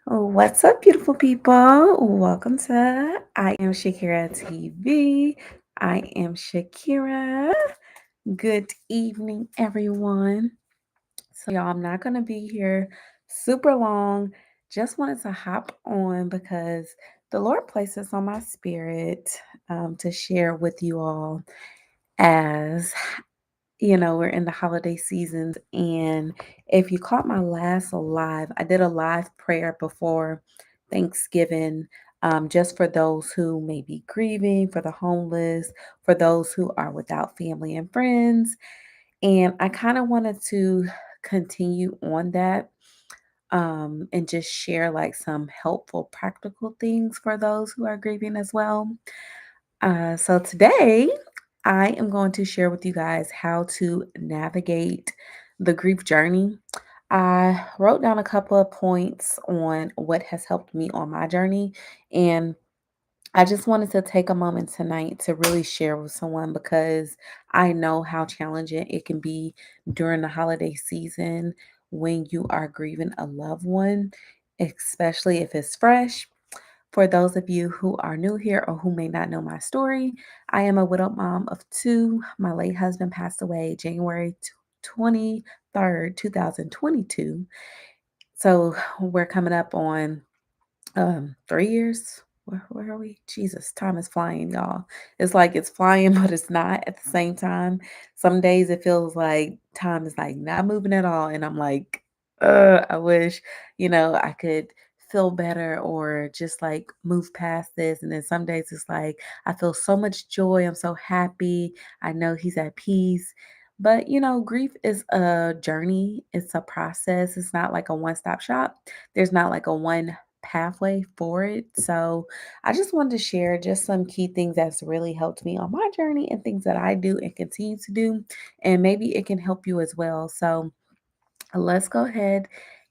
What's up, beautiful people? Welcome to I Am Shakera TV. I am Shakera. Good evening, everyone. So, y'all, I'm not going to be here super long. Just wanted to hop on because the Lord placed this on my spirit to share with you all as we're in the holiday seasons. And if you caught my last live, I did a live prayer before Thanksgiving, just for those who may be grieving, for the homeless, for those who are without family and friends. And I kind of wanted to continue on that and just share like some helpful, practical things for those who are grieving as well. So today, I am going to share with you guys how to navigate the grief journey. I wrote down a couple of points on what has helped me on my journey, and I just wanted to take a moment tonight to really share with someone because I know how challenging it can be during the holiday season when you are grieving a loved one, especially if it's fresh. For those of you who are new here or who may not know my story, I am a widowed mom of two. My late husband passed away January 23rd, 2022. So we're coming up on 3 years. Where are we? Jesus, time is flying, y'all. It's like it's flying, but it's not at the same time. Some days it feels like time is like not moving at all. And I'm like, I wish, I could feel better or just like move past this. And then some days it's like I feel so much joy. I'm so happy. I know he's at peace. But grief is a journey, it's a process. It's not like a one-stop shop. There's not like a one pathway for it. So I just wanted to share just some key things that's really helped me on my journey and things that I do and continue to do. And maybe it can help you as well. So let's go ahead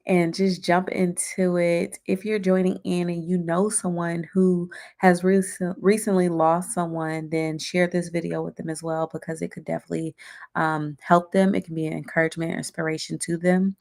and just jump into it. If you're joining in and you know someone who has recently lost someone, then share this video with them as well because it could definitely help them. It can be an encouragement, inspiration to them.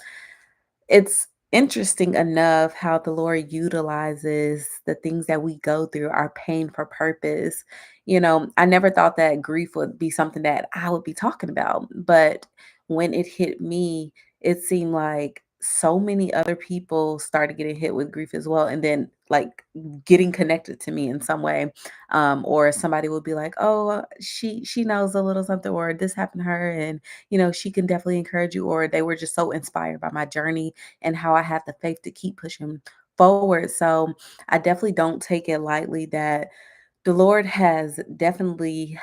It's interesting enough how the Lord utilizes the things that we go through, our pain for purpose. I never thought that grief would be something that I would be talking about, but when it hit me, it seemed like so many other people started getting hit with grief as well, and then like getting connected to me in some way. Or somebody would be like, "Oh, she knows a little something," or "This happened to her," and she can definitely encourage you. Or they were just so inspired by my journey and how I had the faith to keep pushing forward. So I definitely don't take it lightly that the Lord has definitely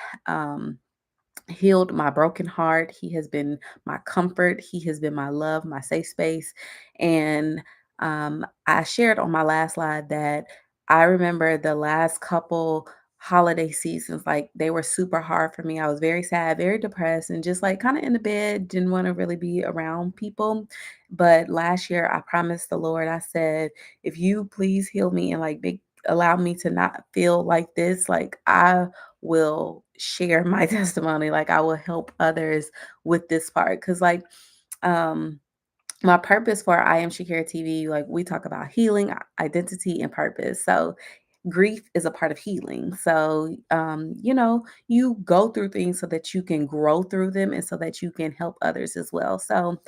healed my broken heart. He has been my comfort. He has been my love, my safe space. And I shared on my last slide that I remember the last couple holiday seasons, like they were super hard for me. I was very sad, very depressed, and just like kind of in the bed, didn't want to really be around people. But last year, I promised the Lord, I said, if you please heal me and like allow me to not feel like this, like I will share my testimony, like I will help others with this part. Cause like um my purpose for I Am Shakera TV, like we talk about healing, identity, and purpose. So grief is a part of healing. So you go through things so that you can grow through them and so that you can help others as well. So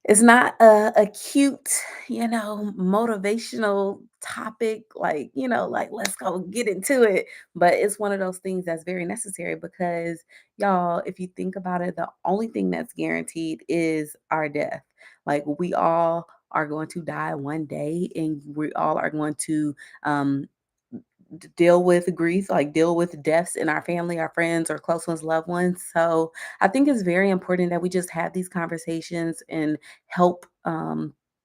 it's not a cute, motivational topic, like, like let's go get into it. But it's one of those things that's very necessary because, y'all, if you think about it, the only thing that's guaranteed is our death. Like, we all are going to die one day, and we all are going to um, deal with grief, like deal with deaths in our family, our friends, or close ones, loved ones. So I think it's very important that we just have these conversations and help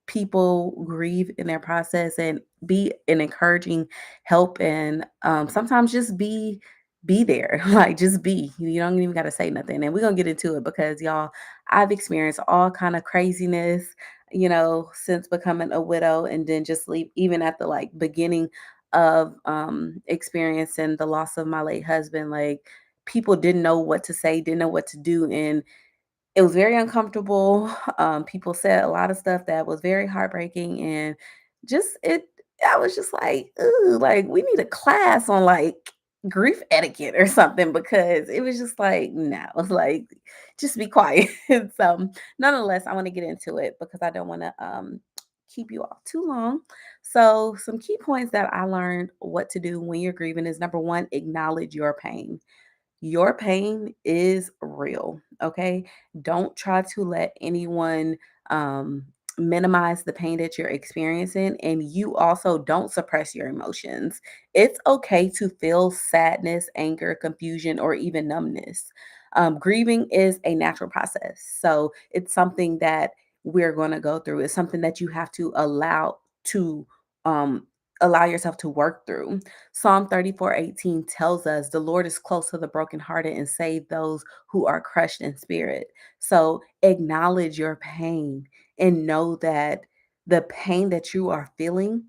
people grieve in their process and be an encouraging help and sometimes just be there. Like just be. You don't even got to say nothing. And we're gonna get into it because y'all, I've experienced all kind of craziness, since becoming a widow, and then just leave even at the like beginning of experiencing the loss of my late husband. Like people didn't know what to say, didn't know what to do, and it was very uncomfortable. People said a lot of stuff that was very heartbreaking, and just it I was just like, "Ooh, like, we need a class on, like, grief etiquette or something," because it was just like, "No, like, just be quiet." So, nonetheless, I wanna get into it because I don't wanna, keep you off too long. So, some key points that I learned what to do when you're grieving is, number 1, acknowledge your pain. Your pain is real, okay? Don't try to let anyone um, minimize the pain that you're experiencing. And you also don't suppress your emotions. It's okay to feel sadness, anger, confusion, or even numbness. Grieving is a natural process. So it's something that we're going to go through. It's something that you have to um, allow yourself to work through. Psalm 34:18 tells us the Lord is close to the brokenhearted and save those who are crushed in spirit. So acknowledge your pain and know that the pain that you are feeling,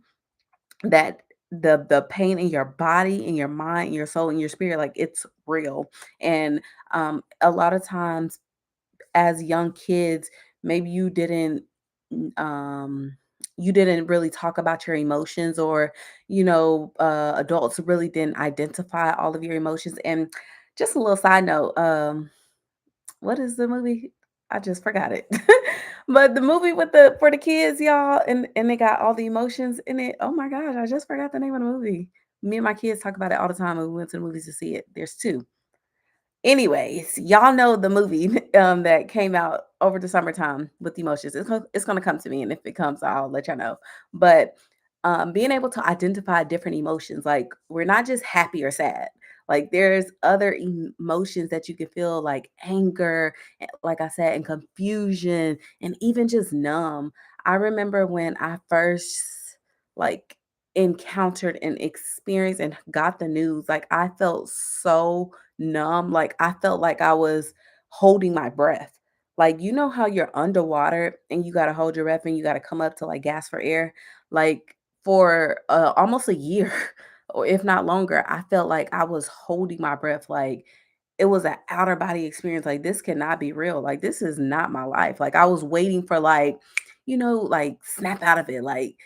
that the pain in your body, in your mind, in your soul, in your spirit, like it's real. And a lot of times as young kids, maybe you didn't really talk about your emotions, or adults really didn't identify all of your emotions. And just a little side note, what is the movie? I just forgot it. But the movie with the for the kids, y'all, and they got all the emotions in it. Oh my gosh, I just forgot the name of the movie. Me and my kids talk about it all the time when we went to the movies to see it. There's two. Anyways, y'all know the movie, that came out over the summertime with Emotions. It's gonna come to me, and if it comes, I'll let y'all know. But, being able to identify different emotions, like, we're not just happy or sad. Like, there's other emotions that you can feel, like anger, like I said, and confusion, and even just numb. I remember when I first, like, encountered and experienced and got the news, like, I felt so numb, like, I felt like I was holding my breath. Like, you know how you're underwater and you gotta hold your breath and you gotta come up to, like, gasp for air? Like, for, almost a year, or if not longer, I felt like I was holding my breath, like, it was an outer body experience, like, this cannot be real, like, this is not my life, like, I was waiting for, like, like, snap out of it, like,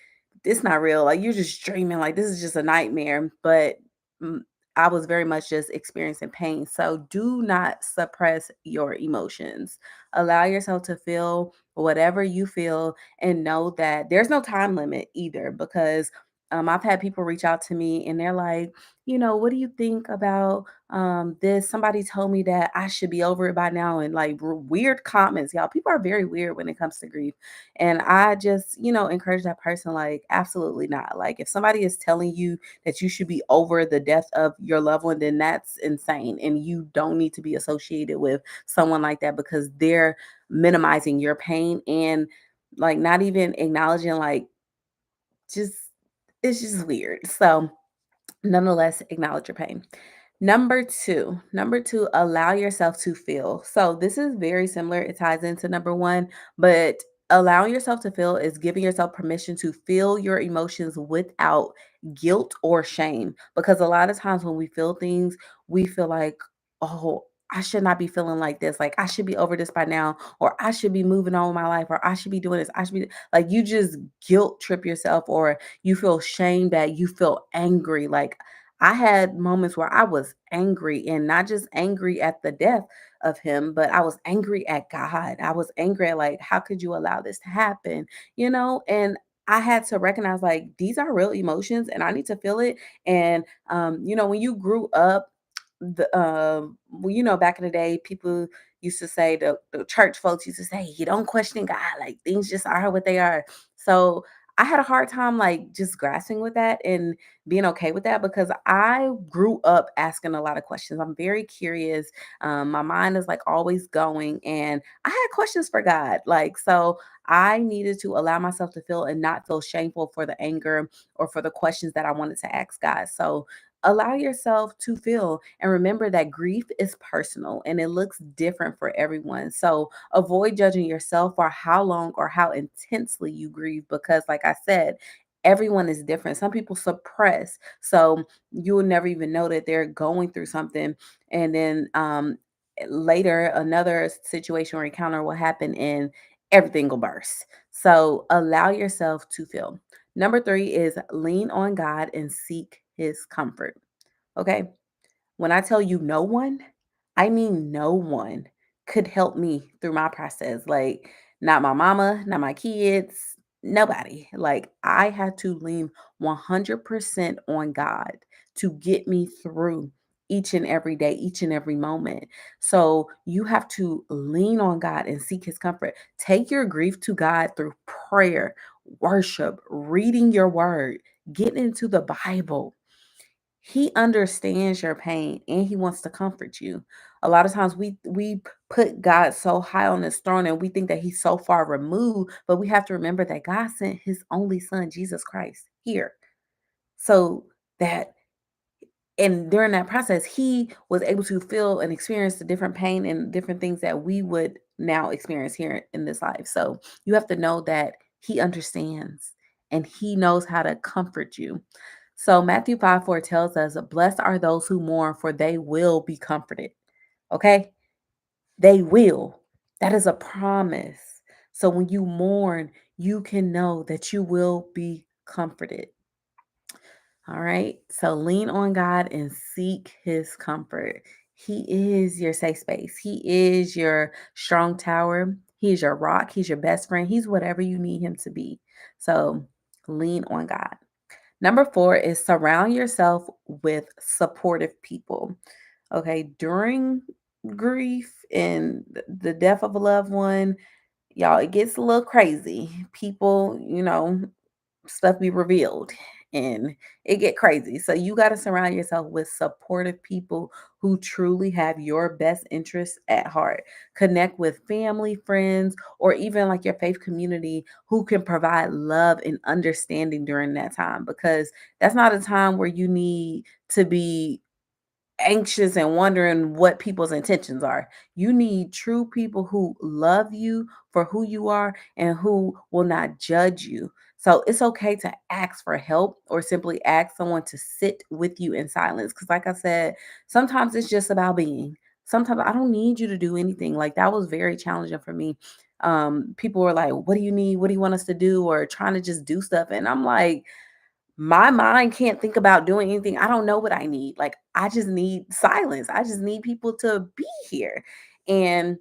"This not real, like, you're just dreaming, like, this is just a nightmare," but, mm, I was very much just experiencing pain. So do not suppress your emotions. Allow yourself to feel whatever you feel, and know that there's no time limit either, because I've had people reach out to me and they're like, what do you think about this? Somebody told me that I should be over it by now, and like weird comments, y'all. People are very weird when it comes to grief. And I just, encourage that person, like, absolutely not. Like, if somebody is telling you that you should be over the death of your loved one, then that's insane. And you don't need to be associated with someone like that, because they're minimizing your pain and like not even acknowledging, like, just it's just weird. So, nonetheless, acknowledge your pain. Number two, allow yourself to feel. So this is very similar. It ties into number one, but allowing yourself to feel is giving yourself permission to feel your emotions without guilt or shame. Because a lot of times when we feel things, we feel like, oh, I should not be feeling like this. Like, I should be over this by now, or I should be moving on with my life, or I should be doing this. I should be like, you just guilt trip yourself, or you feel shame that you feel angry. Like, I had moments where I was angry, and not just angry at the death of him, but I was angry at God. I was angry at, like, how could you allow this to happen? And I had to recognize, like, these are real emotions and I need to feel it. And when you grew up, back in the day, people used to say, the church folks used to say, you don't question God, like things just are what they are. So I had a hard time, like, just grasping with that and being okay with that, because I grew up asking a lot of questions. I'm very curious. My mind is like always going, and I had questions for God. Like, so I needed to allow myself to feel and not feel shameful for the anger or for the questions that I wanted to ask God. So allow yourself to feel, and remember that grief is personal and it looks different for everyone. So avoid judging yourself for how long or how intensely you grieve, because, like I said, everyone is different. Some people suppress, so you will never even know that they're going through something. And then later, another situation or encounter will happen and everything will burst. So allow yourself to feel. Number 3 is lean on God and seek his comfort. Okay. When I tell you no one, I mean no one could help me through my process. Like, not my mama, not my kids, nobody. Like, I had to lean 100% on God to get me through each and every day, each and every moment. So, you have to lean on God and seek his comfort. Take your grief to God through prayer, worship, reading your word, get into the Bible. He understands your pain and he wants to comfort you. A lot of times we put God so high on his throne and we think that he's so far removed, but we have to remember that God sent his only son Jesus Christ here. So that and during that process he was able to feel and experience the different pain and different things that we would now experience here in this life. So you have to know that he understands and he knows how to comfort you. So Matthew 5:4 tells us, blessed are those who mourn, for they will be comforted. Okay? They will. That is a promise. So when you mourn, you can know that you will be comforted. All right. So lean on God and seek his comfort. He is your safe space. He is your strong tower. He's your rock. He's your best friend. He's whatever you need him to be. So lean on God. Number 4 is surround yourself with supportive people. Okay. During grief and the death of a loved one, y'all, it gets a little crazy. People, stuff be revealed and it get crazy. So you got to surround yourself with supportive people who truly have your best interests at heart. Connect with family, friends, or even like your faith community who can provide love and understanding during that time, because that's not a time where you need to be anxious and wondering what people's intentions are. You need true people who love you for who you are and who will not judge you. So it's okay to ask for help or simply ask someone to sit with you in silence. Because, like I said, sometimes it's just about being. Sometimes I don't need you to do anything. Like, that was very challenging for me. People were like, what do you need? What do you want us to do? Or trying to just do stuff. And I'm like, my mind can't think about doing anything. I don't know what I need. Like, I just need silence. I just need people to be here. And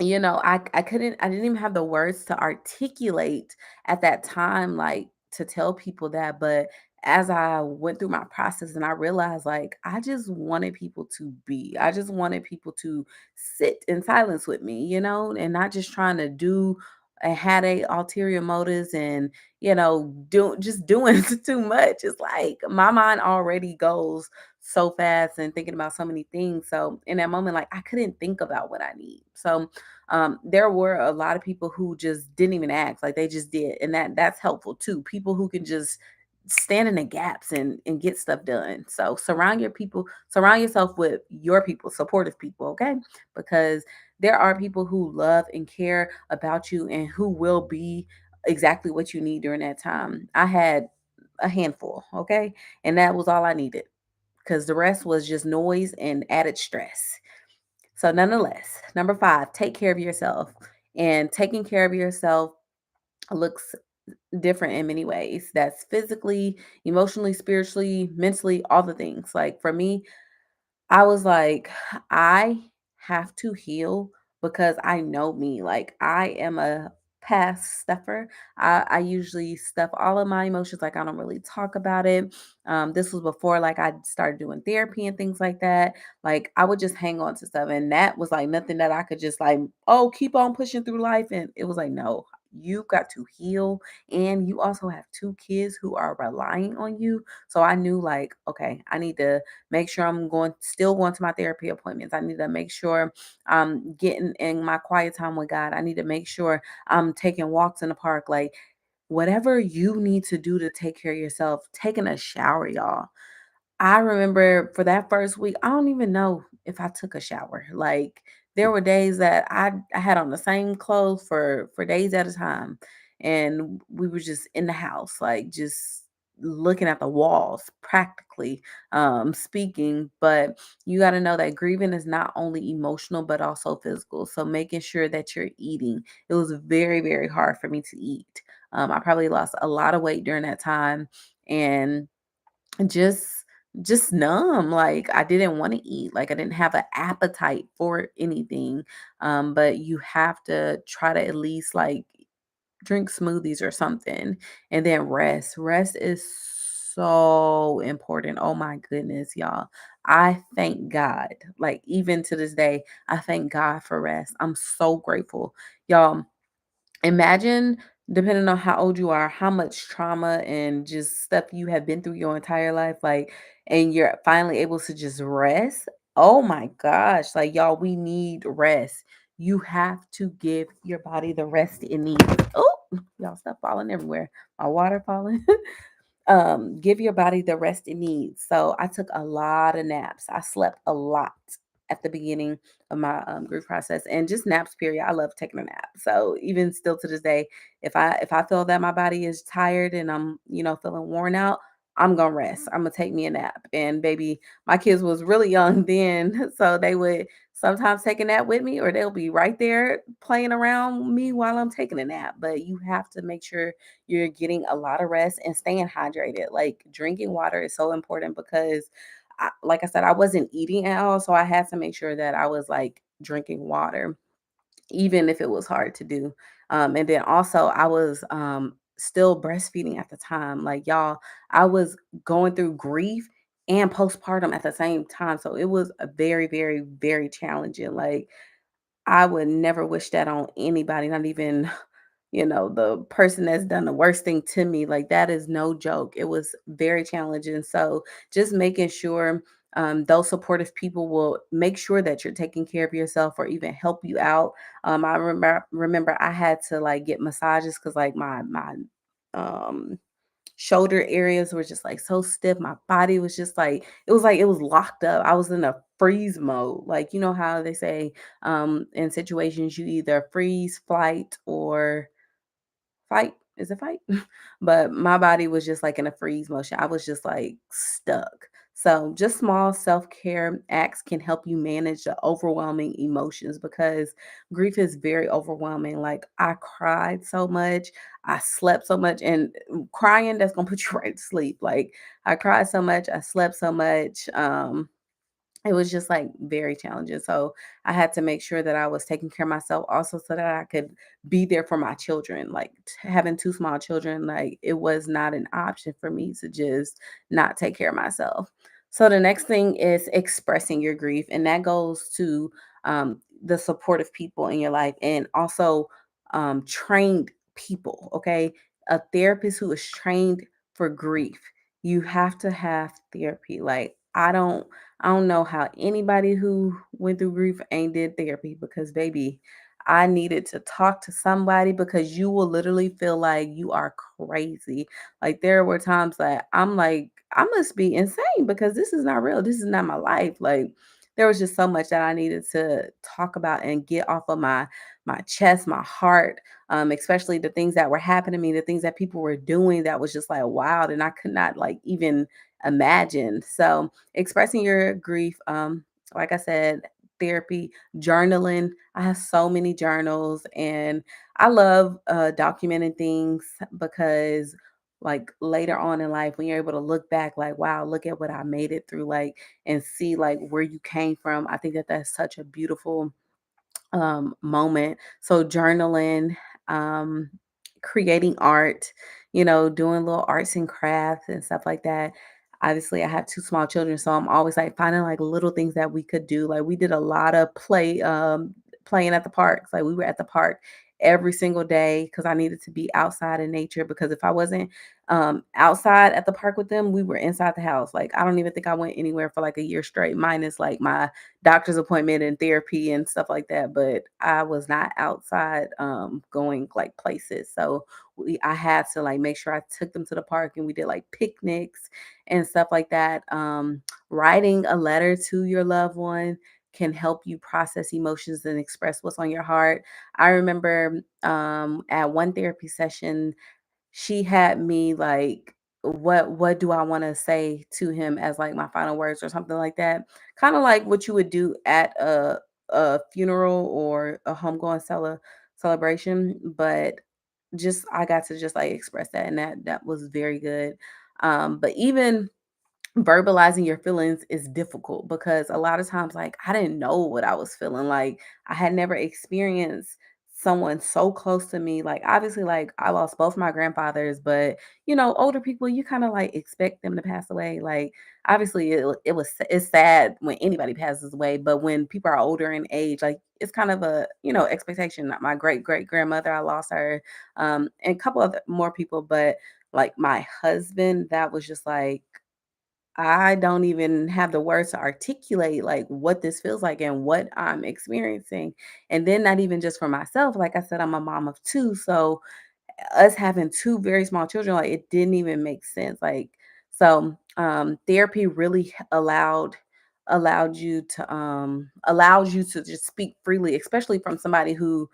I didn't even have the words to articulate at that time, like, to tell people that. But as I went through my process and I realized, like, I just wanted people to be, I just wanted people to sit in silence with me, and not just trying to do and had a ulterior motives and, doing too much. It's like my mind already goes so fast and thinking about so many things. So in that moment, like, I couldn't think about what I need. So there were a lot of people who just didn't even ask, like, they just did, and that's helpful too. People who can just stand in the gaps and get stuff done. So surround yourself with your people, supportive people, okay? Because there are people who love and care about you and who will be exactly what you need during that time. I had a handful, okay? And that was all I needed, because the rest was just noise and added stress. So, nonetheless, number 5, take care of yourself. And taking care of yourself looks different in many ways. That's physically, emotionally, spiritually, mentally, all the things. Like, for me, I was like, I have to heal because I know me. Like, I am a past stuffer. I usually stuff all of my emotions. Like, I don't really talk about it. This was before, like, I started doing therapy and things like that. Like, I would just hang on to stuff. And that was like nothing that I could just, like, oh, keep on pushing through life. And it was like, no, you've got to heal. And you also have 2 kids who are relying on you. So I knew, like, okay, I need to make sure I'm still going to my therapy appointments. I need to make sure I'm getting in my quiet time with God. I need to make sure I'm taking walks in the park. Like, whatever you need to do to take care of yourself, taking a shower, y'all. I remember for that first week, I don't even know if I took a shower. Like, there were days that I had on the same clothes for days at a time, and we were just in the house, like, just looking at the walls, practically speaking. But you got to know that grieving is not only emotional, but also physical. So making sure that you're eating. It was very, very hard for me to eat. I probably lost a lot of weight during that time. And just numb, like I didn't want to eat, like I didn't have an appetite for anything. But you have to try to at least like drink smoothies or something, and then rest is so important. Oh my goodness, y'all, I thank God, like even to this day I thank God for rest. I'm so grateful, y'all. Imagine, depending on how old you are, how much trauma and just stuff you have been through your entire life, like, and you're finally able to just rest. Oh my gosh, like y'all, we need rest. You have to give your body the rest it needs. Oh, y'all, stop falling everywhere. My water falling. Give your body the rest it needs. So I took a lot of naps. I slept a lot at the beginning of my grief process, and just naps period. I love taking a nap. So even still to this day, if I feel that my body is tired and I'm, feeling worn out, I'm gonna rest. I'm gonna take me a nap. And baby, my kids was really young then, so they would sometimes take a nap with me, or they'll be right there playing around me while I'm taking a nap. But you have to make sure you're getting a lot of rest and staying hydrated. Like drinking water is so important because, like I said, I wasn't eating at all. So I had to make sure that I was like drinking water, even if it was hard to do. And then also, I was still breastfeeding at the time. Like, y'all, I was going through grief and postpartum at the same time. So it was a very, very, very challenging. Like, I would never wish that on anybody, not even, the person that's done the worst thing to me. Like that is no joke. It was very challenging. So just making sure those supportive people will make sure that you're taking care of yourself or even help you out. I remember I had to like get massages because like my um shoulder areas were just like so stiff. My body was just like it was locked up. I was in a freeze mode. Like, you know how they say in situations you either freeze, flight, or fight. Is it fight? But my body was just like in a freeze motion. I was just like stuck. So, just small self care acts can help you manage the overwhelming emotions because grief is very overwhelming. Like, I cried so much, I slept so much, and crying, that's gonna put you right to sleep. Like, I cried so much, I slept so much. It was just like very challenging. So I had to make sure that I was taking care of myself also so that I could be there for my children. Like having two small children, like it was not an option for me to just not take care of myself. So the next thing is expressing your grief, and that goes to the supportive people in your life and also trained people. Okay. A therapist who is trained for grief. You have to have therapy. Like, I don't know how anybody who went through grief ain't did therapy because baby, I needed to talk to somebody because you will literally feel like you are crazy. Like there were times that I'm like, I must be insane because this is not real. This is not my life. Like there was just so much that I needed to talk about and get off of my chest, my heart, especially the things that were happening to me, the things that people were doing that was just like wild, and I could not like even imagine. So expressing your grief, like I said, therapy, journaling. I have so many journals, and I love documenting things because like later on in life when you're able to look back like wow, look at what I made it through, like, and see like where you came from. I think that that's such a beautiful moment. So journaling, um, creating art, doing little arts and crafts and stuff like that. Obviously, I have two small children, so I'm always like finding like little things that we could do. Like we did a lot of playing at the parks. Like we were at the park every single day because I needed to be outside in nature. Because if I wasn't outside at the park with them, we were inside the house. Like I don't even think I went anywhere for like a year straight, minus like my doctor's appointment and therapy and stuff like that, but I was not outside going like places. So I had to like make sure I took them to the park and we did like picnics and stuff like that. Writing a letter to your loved one can help you process emotions and express what's on your heart. I remember at one therapy session, she had me like what do I want to say to him as like my final words or something like that. Kind of like what you would do at a funeral or a homegoing celebration, but just I got to just like express that, and that was very good. But even verbalizing your feelings is difficult because a lot of times like I didn't know what I was feeling. Like I had never experienced someone so close to me. Like obviously like I lost both my grandfathers, but older people you kind of like expect them to pass away. Like obviously it's sad when anybody passes away, but when people are older in age, like it's kind of a expectation. My great great grandmother, I lost her, and a couple of more people, but like my husband, that was just like I don't even have the words to articulate like what this feels like and what I'm experiencing. And then not even just for myself, like I said, I'm a mom of two. So us having two very small children, like it didn't even make sense. Like so therapy really allowed you to allows you to just speak freely, especially from somebody who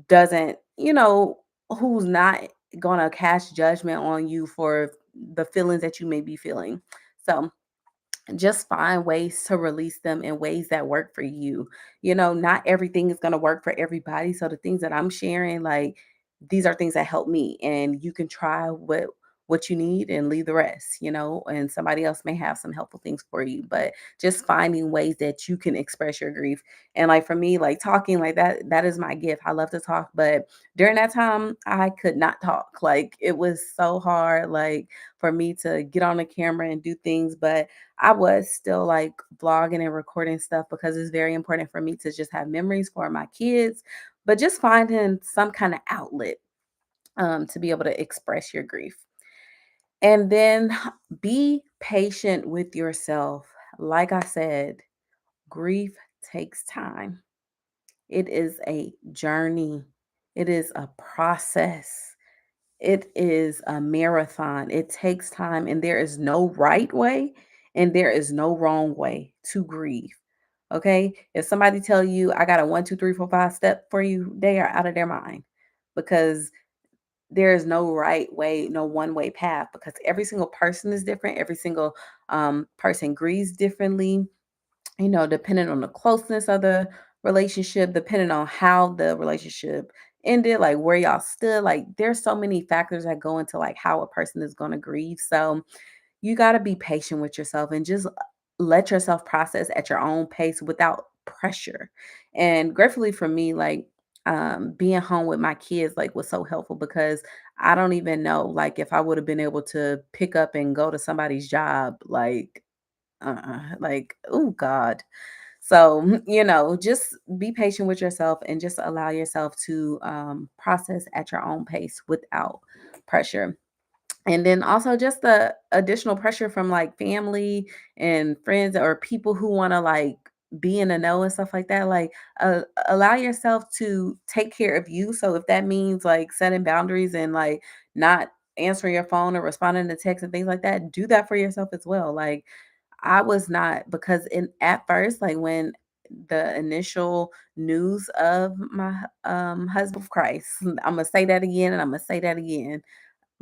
doesn't, who's not gonna cast judgment on you for the feelings that you may be feeling. So just find ways to release them in ways that work for you. Not everything is going to work for everybody. So the things that I'm sharing, like these are things that help me, and you can try what you need and leave the rest, and somebody else may have some helpful things for you, but just finding ways that you can express your grief. And like for me, like talking like that is my gift. I love to talk, but during that time I could not talk. Like it was so hard, like for me to get on the camera and do things, but I was still like vlogging and recording stuff because it's very important for me to just have memories for my kids, but just finding some kind of outlet to be able to express your grief. And then be patient with yourself. Like I said, grief takes time. It is a journey, it is a process. It is a marathon. It takes time, and there is no right way and there is no wrong way to grieve. Okay? If somebody tell you I got a 1, 2, 3, 4, 5 step for you, they are out of their mind because there is no right way, no one way path because every single person is different. Every single person grieves differently, depending on the closeness of the relationship, depending on how the relationship ended, like where y'all stood. Like there's so many factors that go into like how a person is going to grieve. So you got to be patient with yourself and just let yourself process at your own pace without pressure. And gratefully for me, like being home with my kids like was so helpful because I don't even know like if I would have been able to pick up and go to somebody's job like oh god. So just be patient with yourself and just allow yourself to process at your own pace without pressure. And then also just the additional pressure from like family and friends or people who want to like be in the know and stuff like that. Like allow yourself to take care of you. So if that means like setting boundaries and like not answering your phone or responding to texts and things like that, do that for yourself as well. Like I was not because in at first, like when the initial news of my husband of Christ, I'm gonna say that again and I'm gonna say that again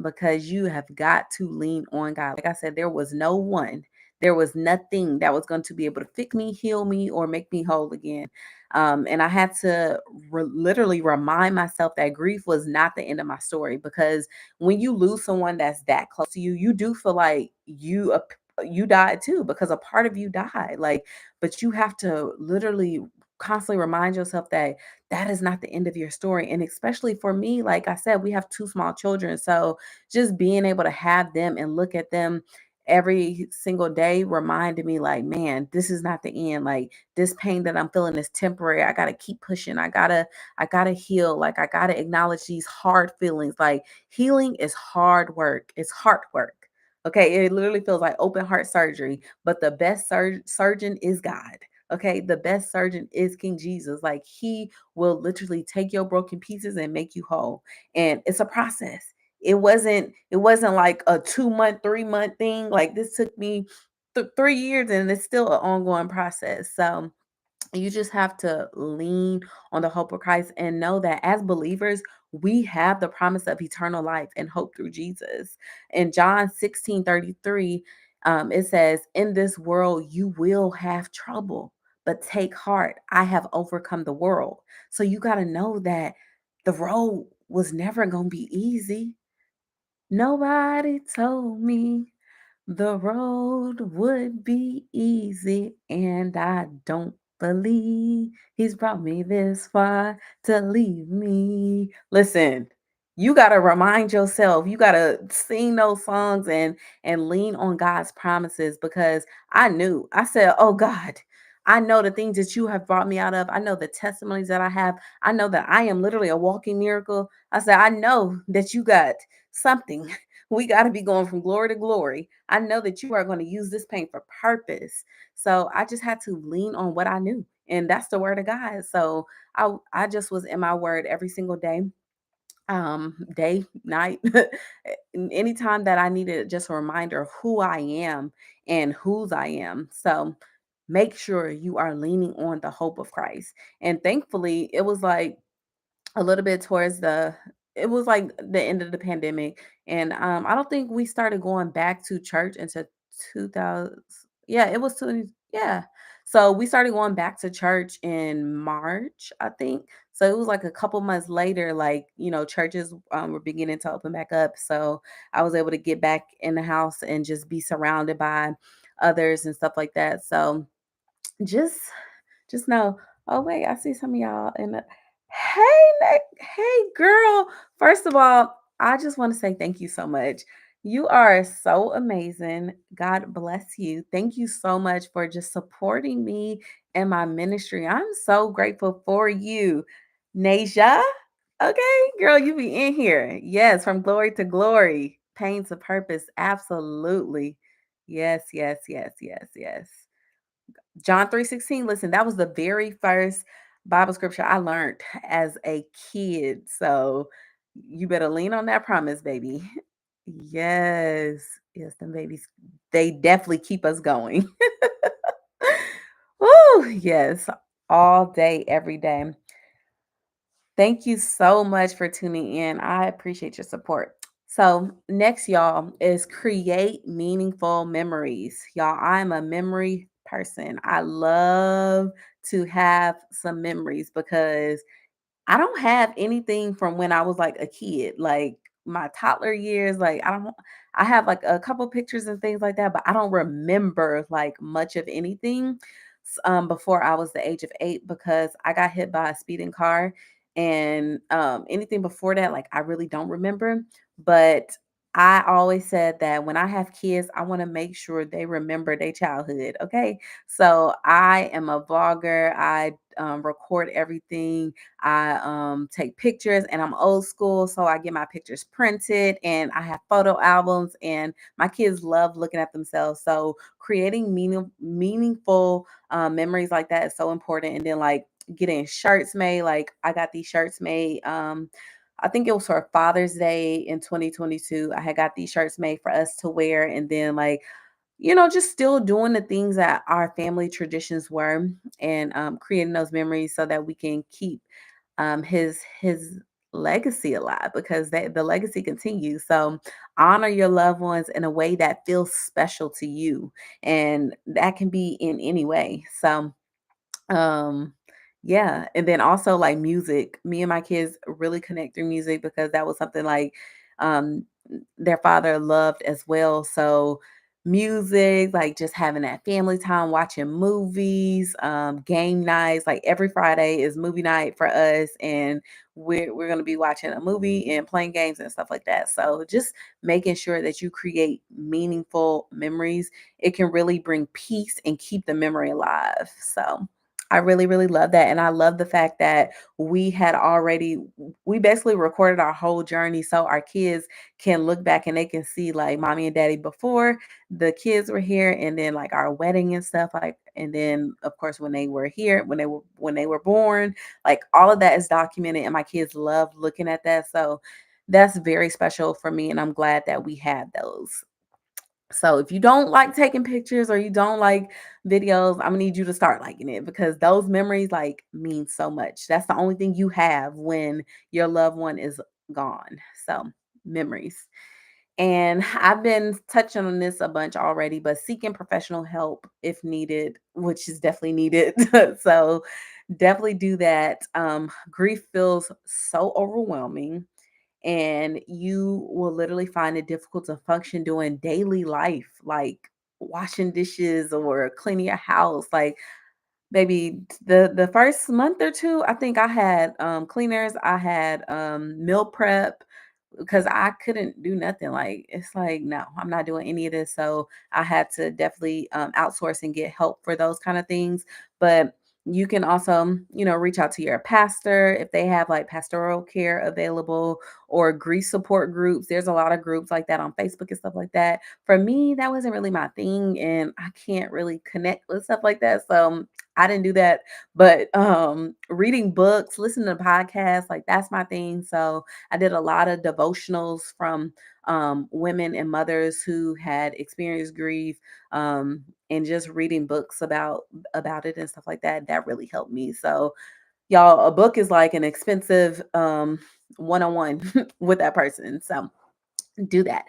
because you have got to lean on God. Like I said, there was no one, there was nothing that was going to be able to fix me, heal me, or make me whole again. And I had to literally remind myself that grief was not the end of my story because when you lose someone that's that close to you, you do feel like you died too because a part of you died. Like, but you have to literally constantly remind yourself that that is not the end of your story. And especially for me, like I said, we have two small children. So just being able to have them and look at them every single day reminded me like, man, this is not the end. Like this pain that I'm feeling is temporary. I got to keep pushing. I got to heal. Like I got to acknowledge these hard feelings. Like healing is hard work. It's heart work. Okay, it literally feels like open heart surgery, but the best surgeon is God. Okay, the best surgeon is King Jesus. Like he will literally take your broken pieces and make you whole. And it's a process. It wasn't like a 2 month, 3 month thing. Like this took me 3 years and it's still an ongoing process. So you just have to lean on the hope of Christ and know that as believers, we have the promise of eternal life and hope through Jesus. In John 16:33, it says, "In this world you will have trouble, but take heart. I have overcome the world." So you got to know that the road was never going to be easy. Nobody told me the road would be easy, and I don't believe he's brought me this far to leave me. Listen, you got to remind yourself, you got to sing those songs and lean on God's promises, because I said, "Oh God, I know the things that you have brought me out of. I know the testimonies that I have. I know that I am literally a walking miracle." I said, "I know that you got something." We got to be going from glory to glory. I know that you are going to use this pain for purpose. So I just had to lean on what I knew. And that's the word of God. So I just was in my word every single day, day, night, anytime that I needed just a reminder of who I am and whose I am. So make sure you are leaning on the hope of Christ. And thankfully, it was like a little bit towards the it was like the end of the pandemic, and I don't think we started going back to church until 2000. Yeah, it was 20, yeah. So we started going back to church in March, I think. So it was like a couple months later, like, churches were beginning to open back up. So I was able to get back in the house and just be surrounded by others and stuff like that. So just just know. Oh wait, I see some of y'all in the hey hey girl. First of all, I just want to say thank you so much. You are so amazing. God bless you. Thank you so much for just supporting me and my ministry. I'm so grateful for you. Nasia. Okay, girl, you be in here. Yes, from glory to glory, pain to purpose. Absolutely. Yes, yes, yes, yes, yes. John 3:16. Listen, that was the very first Bible scripture I learned as a kid. So you better lean on that promise, baby. Yes. Yes, them babies, they definitely keep us going. Woo, yes. All day, every day. Thank you so much for tuning in. I appreciate your support. So, next, y'all, is create meaningful memories. Y'all, I'm a memory person. I love to have some memories because I don't have anything from when I was like a kid, like my toddler years. I have like a couple pictures and things like that, but I don't remember like much of anything before I was the age of 8, because I got hit by a speeding car. And anything before that, like, I really don't remember. But I always said that when I have kids, I want to make sure they remember their childhood. Okay. So I am a vlogger. I record everything. I take pictures, and I'm old school. So I get my pictures printed, and I have photo albums, and my kids love looking at themselves. So creating meaningful memories like that is so important. And then, like, getting shirts made. Like, I got these shirts made. I think it was for Father's Day in 2022. I had got these shirts made for us to wear. And then, like, just still doing the things that our family traditions were, and creating those memories so that we can keep his legacy alive, because the legacy continues. So honor your loved ones in a way that feels special to you, and that can be in any way. So yeah, and then also, like, music. Me and my kids really connect through music, because that was something like their father loved as well. So music, like just having that family time, watching movies, game nights. Like, every Friday is movie night for us, and we're gonna be watching a movie and playing games and stuff like that. So just making sure that you create meaningful memories, it can really bring peace and keep the memory alive. So I really, really love that. And I love the fact that we basically recorded our whole journey, so our kids can look back and they can see, like, mommy and daddy before the kids were here, and then, like, our wedding and stuff, like, and then of course when they were here, when they were born, like, all of that is documented, and my kids love looking at that. So that's very special for me, and I'm glad that we had those. So if you don't like taking pictures or you don't like videos, I'm gonna need you to start liking it because those memories like mean so much. That's the only thing you have when your loved one is gone. So memories. And I've been touching on this a bunch already, but seeking professional help if needed, which is definitely needed. So definitely do that. Grief feels so overwhelming, and you will literally find it difficult to function doing daily life, like washing dishes or cleaning your house. Like maybe the first month or two, I think I had cleaners, I had meal prep because I couldn't do nothing. Like it's like, no, I'm not doing any of this. So I had to definitely outsource and get help for those kind of things. But you can also, reach out to your pastor if they have like pastoral care available or grief support groups. There's a lot of groups like that on Facebook and stuff like that. For me, that wasn't really my thing, and I can't really connect with stuff like that. So I didn't do that. But reading books, listening to podcasts, like that's my thing. So I did a lot of devotionals from women and mothers who had experienced grief, and just reading books about it and stuff like that. That really helped me. So, y'all, a book is like an expensive one-on-one with that person. So do that.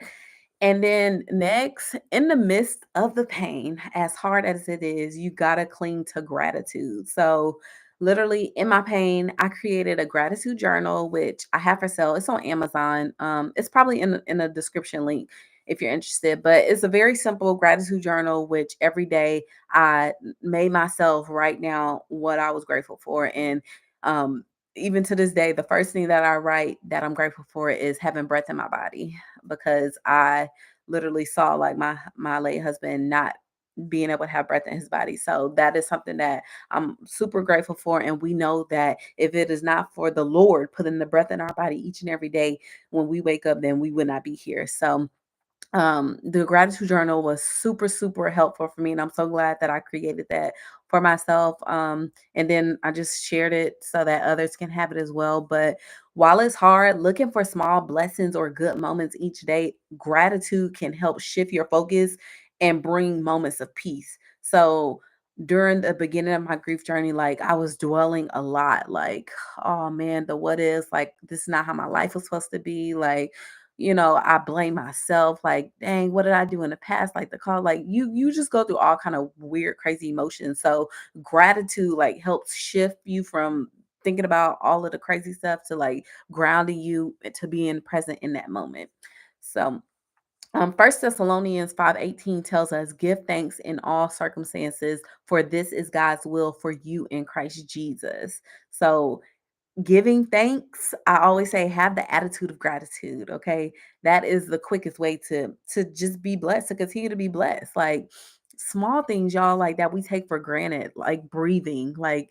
And then next, in the midst of the pain, as hard as it is, you gotta cling to gratitude. So, literally, in my pain, I created a gratitude journal, which I have for sale. It's on Amazon. It's probably in a description link if you're interested. But it's a very simple gratitude journal, which every day I made myself write down what I was grateful for. And um, even to this day, the first thing that I write that I'm grateful for is having breath in my body, because I literally saw like my late husband not being able to have breath in his body. So that is something that I'm super grateful for. And we know that if it is not for the Lord putting the breath in our body each and every day when we wake up, then we would not be here. So the gratitude journal was super super helpful for me, and I'm so glad that I created that for myself. And then I just shared it so that others can have it as well. But while it's hard, looking for small blessings or good moments each day, gratitude can help shift your focus and bring moments of peace. So during the beginning of my grief journey, like I was dwelling a lot, like, oh man, the what is, like, this is not how my life was supposed to be. Like, I blame myself, like, dang, what did I do in the past? Like the call, like you just go through all kind of weird, crazy emotions. So gratitude like helps shift you from thinking about all of the crazy stuff to like grounding you to being present in that moment. So 1 Thessalonians 5:18 tells us, give thanks in all circumstances, for this is God's will for you in Christ Jesus. So giving thanks, I always say have the attitude of gratitude, okay? That is the quickest way to just be blessed, to continue to be blessed. Like small things, y'all, like that we take for granted, like breathing, like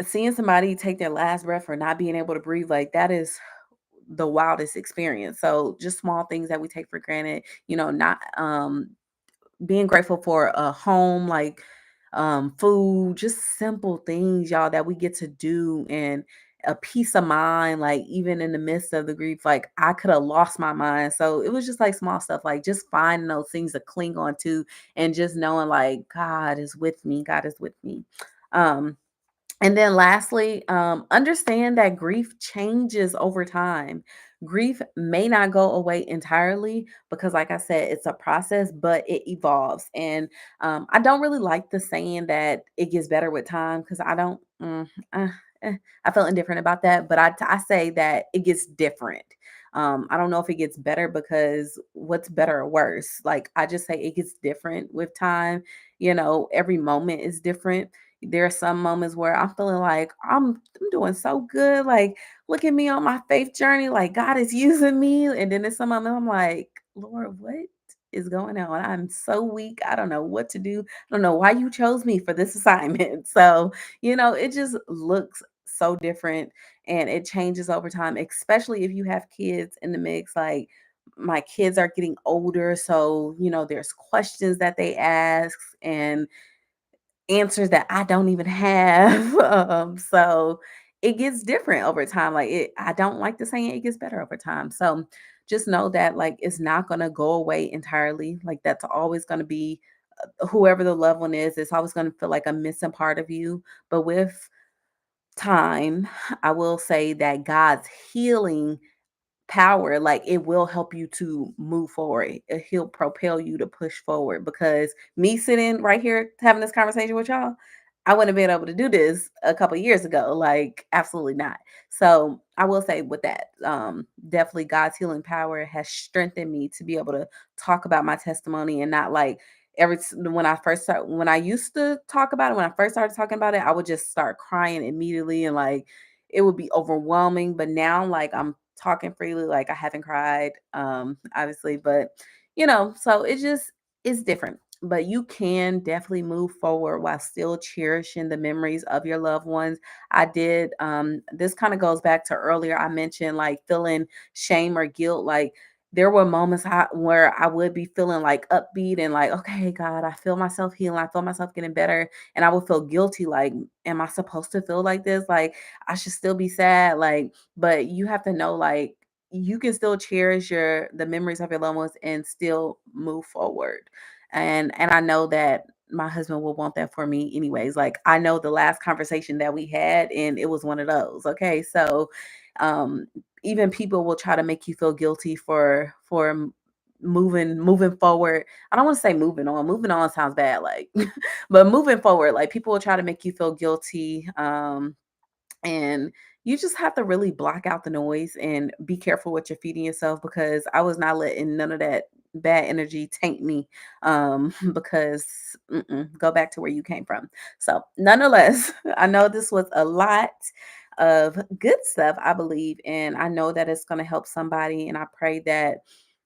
seeing somebody take their last breath or not being able to breathe, like that is the wildest experience. So just small things that we take for granted, not being grateful for a home, like food, just simple things, y'all, that we get to do, and a peace of mind, like even in the midst of the grief, like I could have lost my mind. So it was just like small stuff, like just finding those things to cling on to, and just knowing like God is with me, God is with me. um and then lastly, understand that grief changes over time. Grief may not go away entirely because, like I said, it's a process, but it evolves. And I don't really like the saying that it gets better with time, because I don't, I feel indifferent about that. But I say that it gets different. I don't know if it gets better, because what's better or worse? Like, I just say it gets different with time. Every moment is different. There are some moments where I'm feeling like I'm doing so good. Like, look at me on my faith journey. Like God is using me. And then there's some moments I'm like, Lord, what is going on? I'm so weak. I don't know what to do. I don't know why you chose me for this assignment. So, it just looks so different, and it changes over time, especially if you have kids in the mix. Like my kids are getting older. So, there's questions that they ask, and answers that I don't even have. So it gets different over time. Like I don't like the saying it gets better over time. So just know that like it's not going to go away entirely. Like that's always going to be whoever the loved one is, it's always going to feel like a missing part of you. But with time, I will say that God's healing power, like it will help you to move forward. He'll propel you to push forward because me sitting right here having this conversation with y'all, I wouldn't have been able to do this a couple years ago. Like, absolutely not. So I will say with that, definitely God's healing power has strengthened me to be able to talk about my testimony and not like when I used to talk about it, when I first started talking about it, I would just start crying immediately and like it would be overwhelming. But now like I'm talking freely, like I haven't cried, obviously, but so it just is different. But you can definitely move forward while still cherishing the memories of your loved ones. I did this kind of goes back to earlier. I mentioned like feeling shame or guilt. Like there were moments where I would be feeling like upbeat and like, okay, God, I feel myself healing. I feel myself getting better. And I would feel guilty. Like, am I supposed to feel like this? Like, I should still be sad. Like, but you have to know, like, you can still cherish the memories of your loved ones and still move forward. And I know that my husband will want that for me anyways. Like I know the last conversation that we had and it was one of those. Okay. So um even people will try to make you feel guilty for moving forward. I don't want to say moving on. Moving on sounds bad, like, but moving forward, like people will try to make you feel guilty. And you just have to really block out the noise and be careful what you're feeding yourself because I was not letting none of that bad energy taint me. Because go back to where you came from. So nonetheless, I know this was a lot of good stuff, I believe, and I know that it's going to help somebody. And I pray that,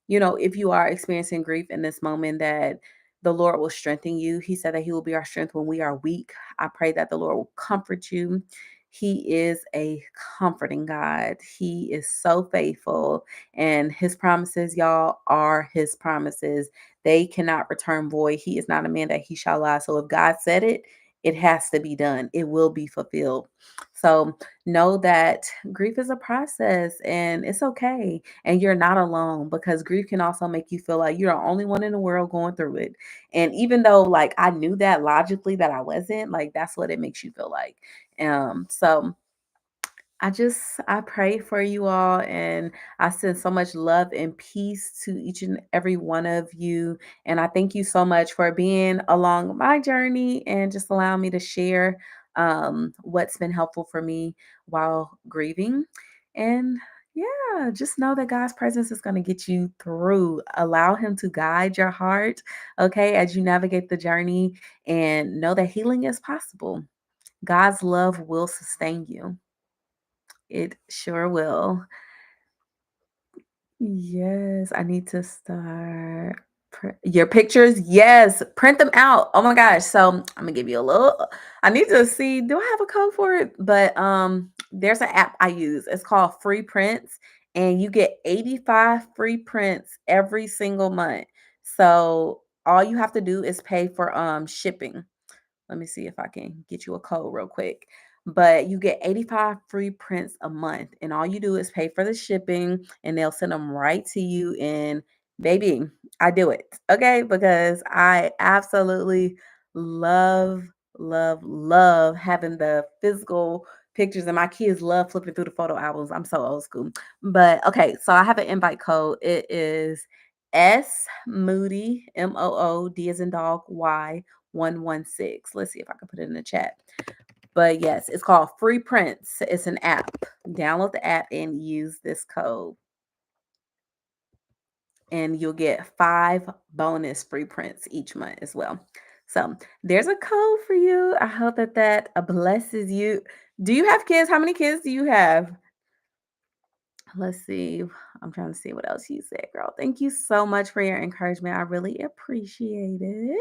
if you are experiencing grief in this moment, that the Lord will strengthen you. He said that He will be our strength when we are weak. I pray that the Lord will comfort you. He is a comforting God. He is so faithful, and His promises, y'all, are His promises. They cannot return void. He is not a man that He shall lie. So if God said it, it has to be done. It will be fulfilled. So know that grief is a process and it's okay. And you're not alone because grief can also make you feel like you're the only one in the world going through it. And even though like I knew that logically that I wasn't, like that's what it makes you feel like. So I pray for you all and I send so much love and peace to each and every one of you. And I thank you so much for being along my journey and just allowing me to share what's been helpful for me while grieving. And yeah, just know that God's presence is going to get you through. Allow Him to guide your heart, okay, as you navigate the journey and know that healing is possible. God's love will sustain you. It sure will. Yes, I need to start your pictures. Yes, print them out. Oh my gosh. So I'm gonna give you a little. I need to see. Do I have a code for it? But there's an app I use. It's called Free Prints, and you get 85 free prints every single month. So all you have to do is pay for shipping. Let me see if I can get you a code real quick. But you get 85 free prints a month, and all you do is pay for the shipping, and they'll send them right to you. And baby, I do it, okay? Because I absolutely love, love, love having the physical pictures, and my kids love flipping through the photo albums. I'm so old school. But okay, so I have an invite code. It is S Moody, MOOD as in dog, Y 116. Let's see if I can put it in the chat. But yes, it's called Free Prints. It's an app. Download the app and use this code. And you'll get 5 bonus free prints each month as well. So there's a code for you. I hope that blesses you. Do you have kids? How many kids do you have? Let's see. I'm trying to see what else you said, girl. Thank you so much for your encouragement. I really appreciate it.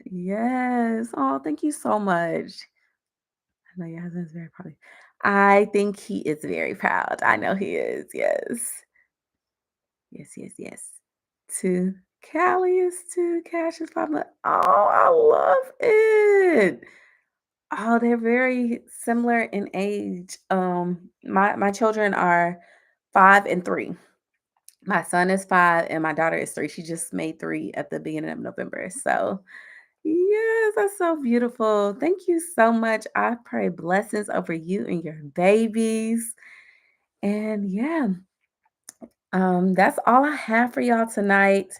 Yes. Oh, thank you so much. I know your husband's very proud. I think he is very proud. I know he is. Yes. Yes, yes, yes. To Callie is to Cash is 5 months. Oh, I love it. Oh, they're very similar in age. My children are 5 and 3. My son is 5 and my daughter is 3. She just made 3 at the beginning of November. So, yes, that's so beautiful. Thank you so much. I pray blessings over you and your babies. And yeah, that's all I have for y'all tonight.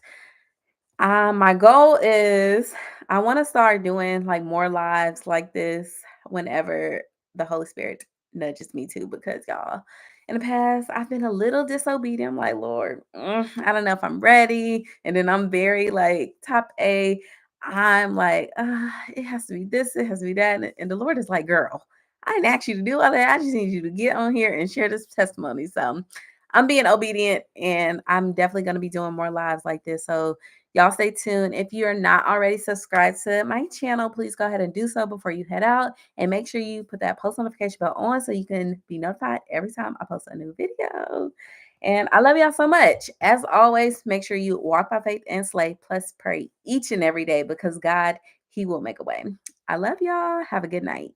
My goal is I want to start doing like more lives like this whenever the Holy Spirit nudges me to, because y'all, in the past, I've been a little disobedient. I'm like, Lord, I don't know if I'm ready. And then I'm very like top A. I'm like, it has to be this, it has to be that. And the Lord is like, girl, I didn't ask you to do all that. I just need you to get on here and share this testimony. So I'm being obedient, and I'm definitely going to be doing more lives like this. So y'all stay tuned. If you're not already subscribed to my channel, please go ahead and do so before you head out. And make sure you put that post notification bell on so you can be notified every time I post a new video. And I love y'all so much. As always, make sure you walk by faith and slay, plus pray each and every day, because God, He will make a way. I love y'all. Have a good night.